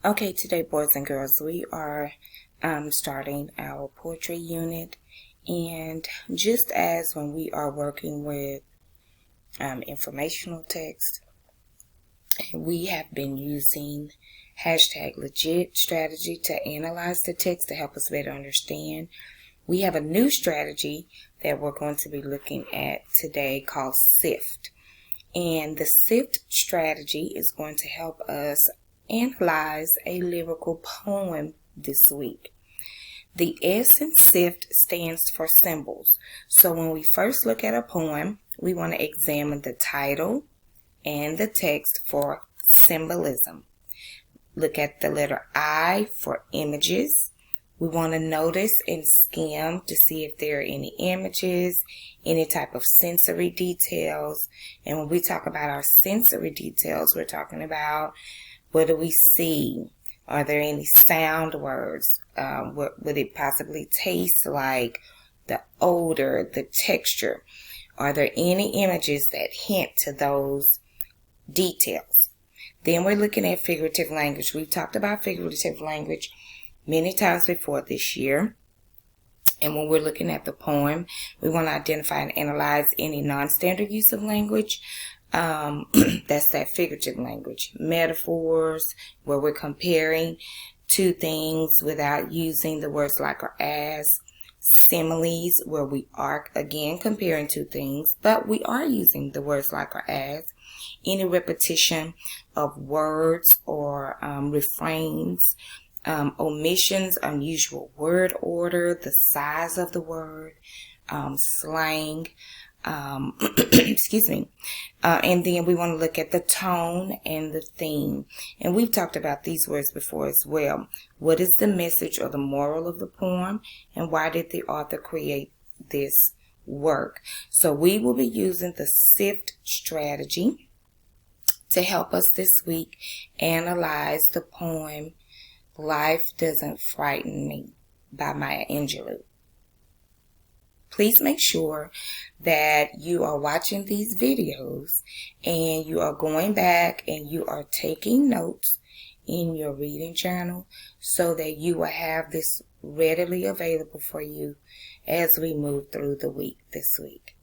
Okay, today, boys and girls, we are starting our poetry unit. And just as when we are working with informational text, we have been using #legit strategy to analyze the text to help us better understand. We have a new strategy that we're going to be looking at today called SIFT. And the SIFT strategy is going to help us analyze a lyrical poem this week. The S in SIFT stands for symbols. So when we first look at a poem, we want to examine the title and the text for symbolism. Look at the letter I for images. We want to notice and skim to see if there are any images, any type of sensory details. And when we talk about our sensory details, we're talking about what do we see? Are there any sound words? What would it possibly taste like? The odor, the texture. Are there any images that hint to those details? Then we're looking at figurative language. We've talked about figurative language many times before this year. And when we're looking at the poem, we want to identify and analyze any non-standard use of language. That's that figurative language. Metaphors, where we're comparing two things without using the words like or as. Similes, where we are again comparing two things, but we are using the words like or as. Any repetition of words or refrains. Omissions, unusual word order, the size of the word, slang, excuse me. And then we want to look at the tone and the theme. And we've talked about these words before as well. What is the message or the moral of the poem? And why did the author create this work? So we will be using the SIFT strategy to help us this week analyze the poem Life Doesn't Frighten Me by Maya Angelou. Please make sure that you are watching these videos and you are going back and you are taking notes in your reading journal so that you will have this readily available for you as we move through the week this week.